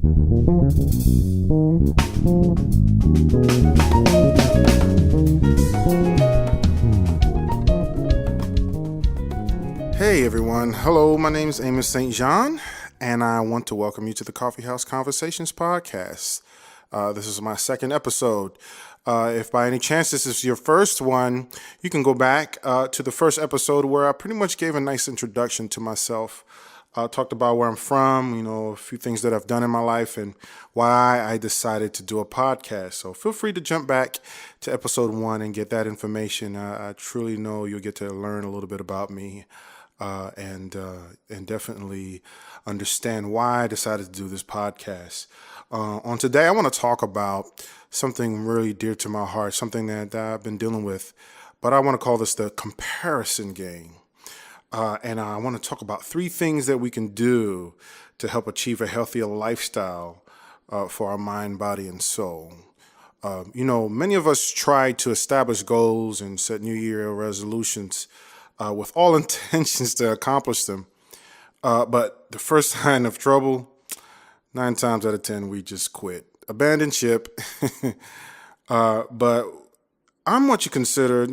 Hey everyone, hello, my name is Amos St. John, and I want to welcome you to the Coffeehouse Conversations podcast. This is my second episode. If by any chance this is your first one, you can go back to the first episode where I pretty much gave a nice introduction to myself. Talked about where I'm from, a few things that I've done in my life and why I decided to do a podcast. So feel free to jump back to episode 1 and get that information. I truly know you'll get to learn a little bit about me and definitely understand why I decided to do this podcast. On today, I want to talk about something really dear to my heart, something that I've been dealing with, but I want to call this the comparison game. And I want to talk about 3 things that we can do to help achieve a healthier lifestyle for our mind, body, and soul. Many of us try to establish goals and set New Year resolutions with all intentions to accomplish them. But the first sign of trouble, 9 times out of 10, we just quit. Abandon ship. But I'm what you consider,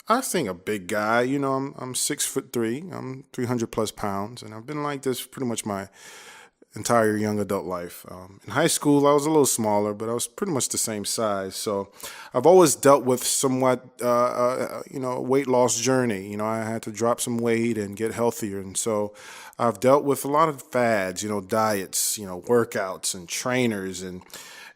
I think a big guy. I'm 6'3", I'm 300 plus pounds, and I've been like this pretty much my entire young adult life. In high school, I was a little smaller, but I was pretty much the same size. So I've always dealt with somewhat, weight loss journey. I had to drop some weight and get healthier. And so I've dealt with a lot of fads, diets, workouts and trainers. And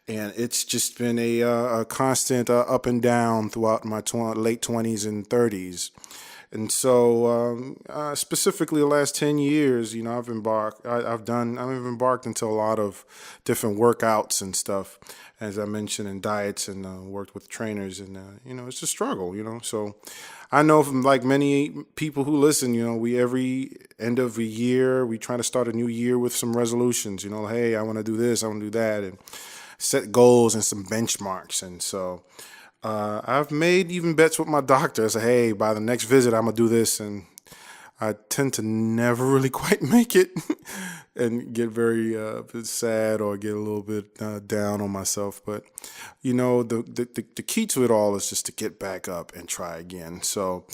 it's just been a constant up and down throughout my late 20s and 30s. And so, specifically the last 10 years, I've embarked into a lot of different workouts and stuff, as I mentioned, and diets, and worked with trainers, and it's a struggle, So I know from like many people who listen, we every end of a year we try to start a new year with some resolutions. Hey, I want to do this, I want to do that, and set goals and some benchmarks, and so. I've made even bets with my doctor. I say, hey, by the next visit, I'm going to do this. And I tend to never really quite make it and get very sad or get a little bit down on myself. But, the key to it all is just to get back up and try again. So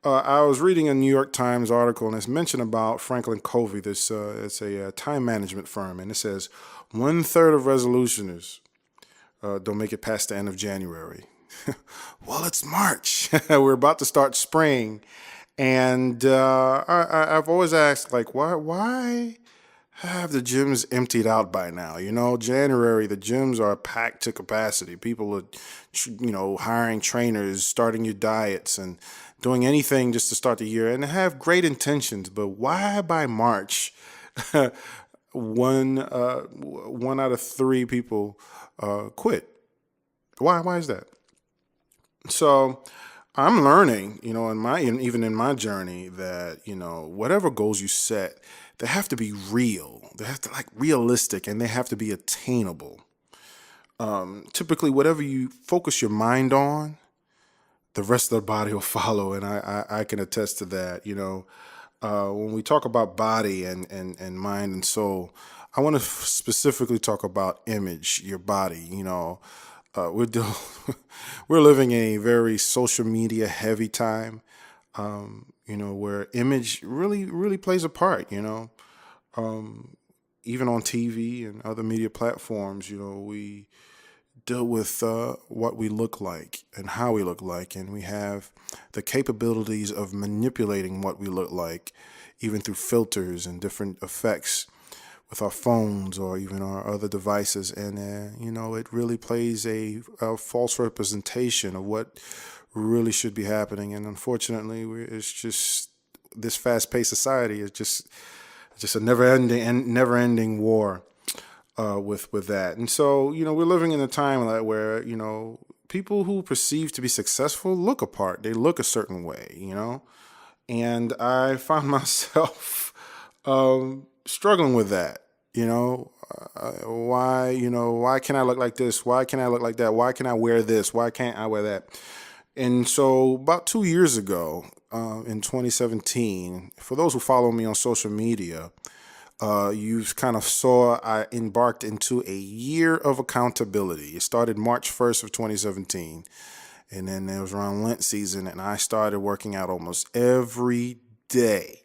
I was reading a New York Times article, and it's mentioned about Franklin Covey. It's a time management firm. And it says 1/3 of resolutioners don't make it past the end of January. Well, it's March. We're about to start spring. And I've always asked, like, why have the gyms emptied out by now? January, the gyms are packed to capacity. People are, hiring trainers, starting new diets, and doing anything just to start the year and have great intentions. But why by March, one out of 3 people quit? Why is that? So I'm learning, even in my journey that, whatever goals you set, they have to be real. They have to realistic, and they have to be attainable. Typically, whatever you focus your mind on, the rest of the body will follow. And I can attest to that. When we talk about body and mind and soul, I want to specifically talk about image, your body. We're living in a very social media heavy time, where image really plays a part, even on TV and other media platforms, we deal with what we look like and how we look like, and we have the capabilities of manipulating what we look like, even through filters and different effects with our phones or even our other devices. And, it really plays a false representation of what really should be happening. And unfortunately, it's just this fast-paced society is just a never-ending war with that. And so, we're living in a time where, people who perceive to be successful look apart. They look a certain way, and I found myself struggling with that. Why can't I look like this? Why can't I look like that? Why can I wear this? Why can't I wear that? And so about 2 years ago, in 2017, for those who follow me on social media, You kind of saw I embarked into a year of accountability. It started March 1st of 2017. And then it was around Lent season, and I started working out almost every day.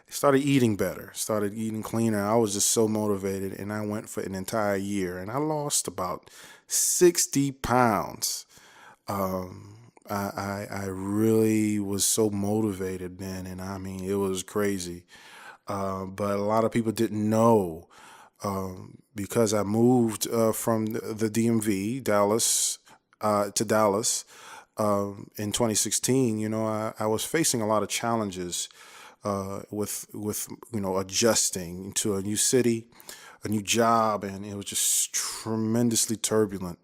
Started eating better, started eating cleaner. I was just so motivated, and I went for an entire year, and I lost about 60 pounds. I really was so motivated then, and I mean, it was crazy. But a lot of people didn't know because I moved from the DMV, Dallas, to Dallas in 2016. I was facing a lot of challenges with adjusting to a new city, a new job, and it was just tremendously turbulent.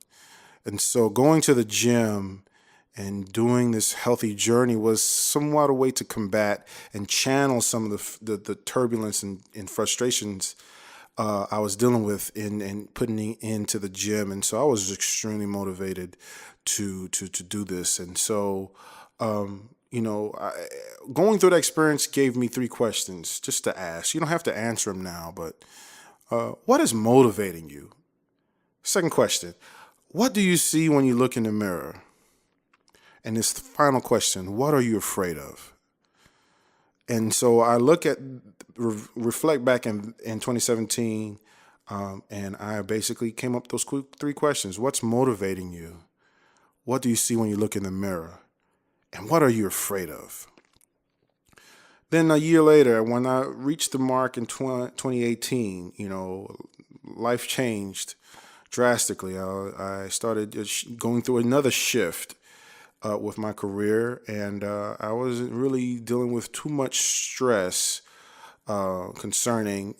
And so going to the gym and doing this healthy journey was somewhat a way to combat and channel some of the turbulence and frustrations I was dealing with in putting into the gym. And so I was extremely motivated to do this. And so, going through that experience gave me 3 questions just to ask. You don't have to answer them now, but what is motivating you? Second question, what do you see when you look in the mirror? And this final question, what are you afraid of? And so I look at, reflect back in 2017, and I basically came up with those 3 questions. What's motivating you? What do you see when you look in the mirror? And what are you afraid of? Then a year later, when I reached the mark in 2018, life changed drastically. I started going through another shift with my career, and I wasn't really dealing with too much stress concerning,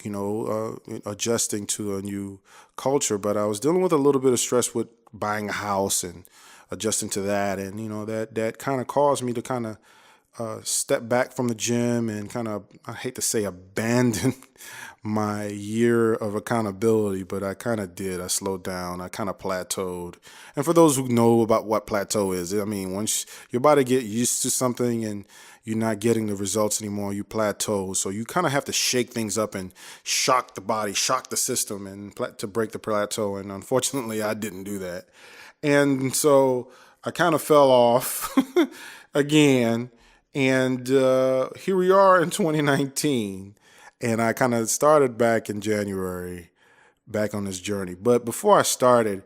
adjusting to a new culture. But I was dealing with a little bit of stress with buying a house and adjusting to that, and that kind of caused me to kind of step back from the gym and kind of, I hate to say, abandon my year of accountability, but I kind of did. I slowed down. I kind of plateaued. And for those who know about what plateau is, I mean, once your body get used to something and you're not getting the results anymore, you plateau. So you kind of have to shake things up and shock the body, shock the system, and to break the plateau. And unfortunately, I didn't do that. And so I kind of fell off again. And here we are in 2019. And I kind of started back in January, back on this journey. But before I started,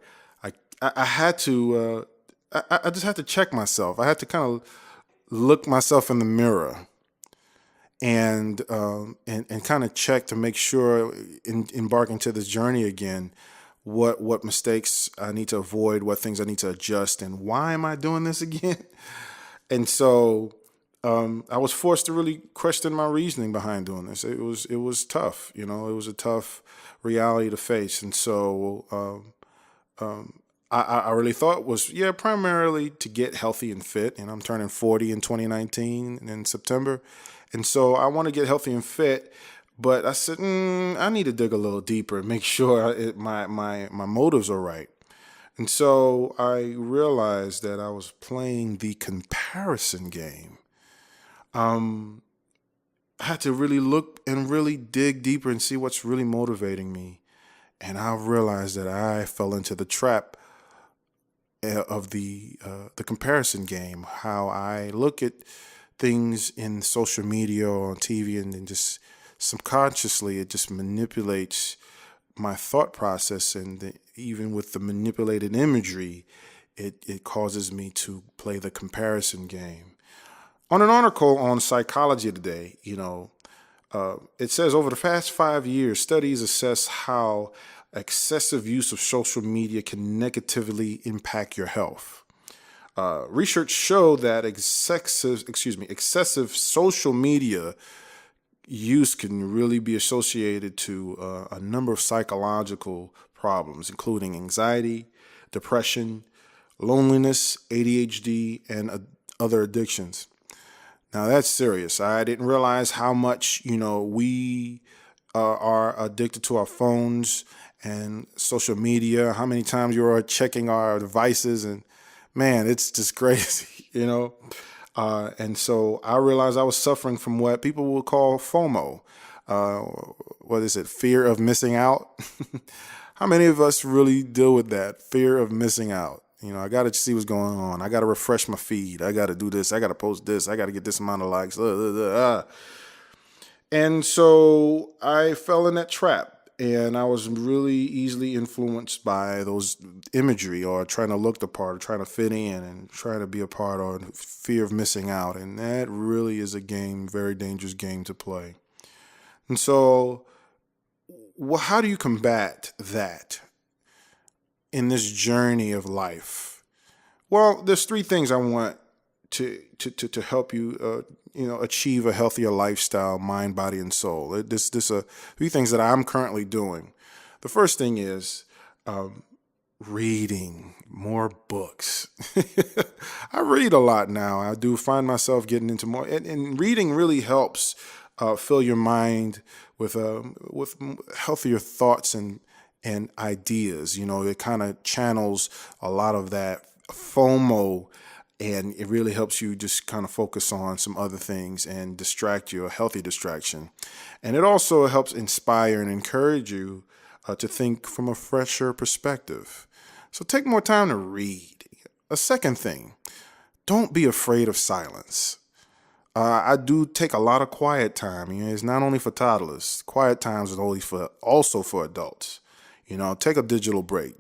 I had to, I just had to check myself. I had to kind of look myself in the mirror and kind of check to make sure in embarking to this journey again, what mistakes I need to avoid, what things I need to adjust, and why am I doing this again? And so I was forced to really question my reasoning behind doing this. It was tough, it was a tough reality to face. And so I really thought was, primarily to get healthy and fit. And I'm turning 40 in 2019 in September. And so I want to get healthy and fit. But I said, I need to dig a little deeper and make sure my motives are right. And so I realized that I was playing the comparison game. I had to really look and really dig deeper and see what's really motivating me. And I realized that I fell into the trap of the comparison game, how I look at things in social media or on TV, and then just subconsciously it just manipulates my thought process, and even with the manipulated imagery, it causes me to play the comparison game. On an article on Psychology Today, it says over the past 5 years, studies assess how excessive use of social media can negatively impact your health. Research showed that excessive social media use can really be associated to a number of psychological problems, including anxiety, depression, loneliness, ADHD, and other addictions. Now that's serious. I didn't realize how much, we are addicted to our phones and social media, how many times you are checking our devices, and man, it's just crazy, And so I realized I was suffering from what people would call FOMO, what is it? Fear of missing out. How many of us really deal with that fear of missing out? I got to see what's going on. I got to refresh my feed. I got to do this. I got to post this. I got to get this amount of likes. And so I fell in that trap. And I was really easily influenced by those imagery, or trying to look the part, or trying to fit in and trying to be a part, or fear of missing out. And that really is a very dangerous game to play. And so how do you combat that in this journey of life? Well, there's three things I want to help you, achieve a healthier lifestyle, mind, body, and soul. This are three things that I'm currently doing. The first thing is reading more books. I read a lot now. I do find myself getting into more, and reading really helps fill your mind with healthier thoughts and ideas. It kind of channels a lot of that FOMO, and it really helps you just kind of focus on some other things and distract you, a healthy distraction. And it also helps inspire and encourage you to think from a fresher perspective. So take more time to read. A second thing, don't be afraid of silence. I do take a lot of quiet time. It's not only for toddlers. Quiet times is also for adults. Take a digital break.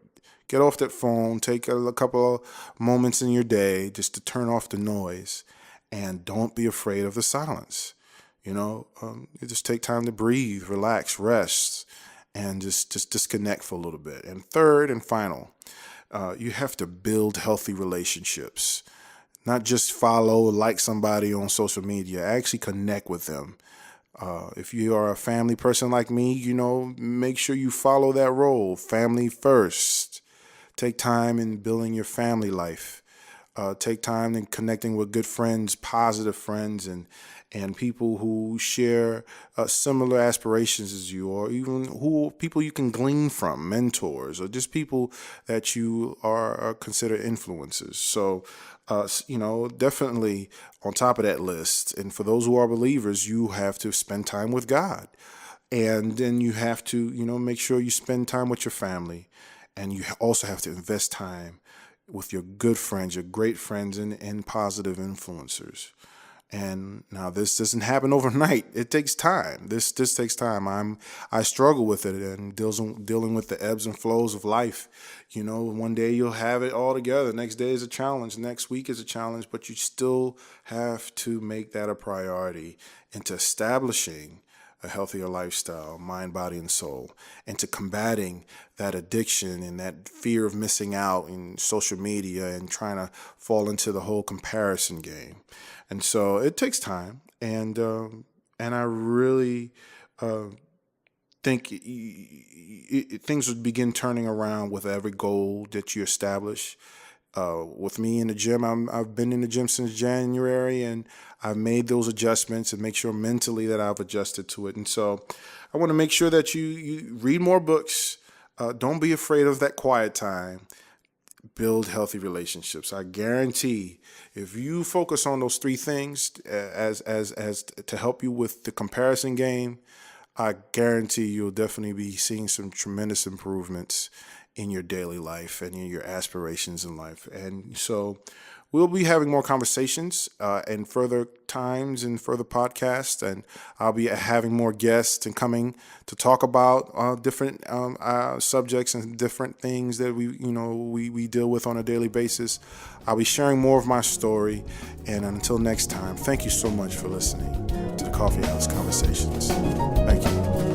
Get off that phone, take a couple of moments in your day just to turn off the noise, and don't be afraid of the silence. You just take time to breathe, relax, rest, and just disconnect for a little bit. And third and final, you have to build healthy relationships. Not just follow or like somebody on social media, actually connect with them. If you are a family person like me, make sure you follow that role. Family first. Take time in building your family life. Take time in connecting with good friends, positive friends, and people who share similar aspirations as you, or even people you can glean from, mentors, or just people that you are consider influencers. So, definitely on top of that list. And for those who are believers, you have to spend time with God. And then you have to, make sure you spend time with your family. And you also have to invest time with your good friends, your great friends, and positive influencers. And now this doesn't happen overnight. It takes time. This takes time. I struggle with it, and dealing with the ebbs and flows of life. One day you'll have it all together. Next day is a challenge. Next week is a challenge. But you still have to make that a priority into establishing a healthier lifestyle, mind, body, and soul, and to combating that addiction and that fear of missing out in social media and trying to fall into the whole comparison game. And so it takes time, and I really think things would begin turning around with every goal that you establish. With me in the gym, I've been in the gym since January, and I've made those adjustments and make sure mentally that I've adjusted to it. And so I want to make sure that you read more books. Don't be afraid of that quiet time. Build healthy relationships. I guarantee if you focus on those three things as to help you with the comparison game, I guarantee you'll definitely be seeing some tremendous improvements in your daily life and in your aspirations in life. And so we'll be having more conversations in further times and further podcasts, and I'll be having more guests and coming to talk about different subjects and different things that we deal with on a daily basis. I'll be sharing more of my story, and until next time, thank you so much for listening to the Coffeehouse Conversations. Thank you.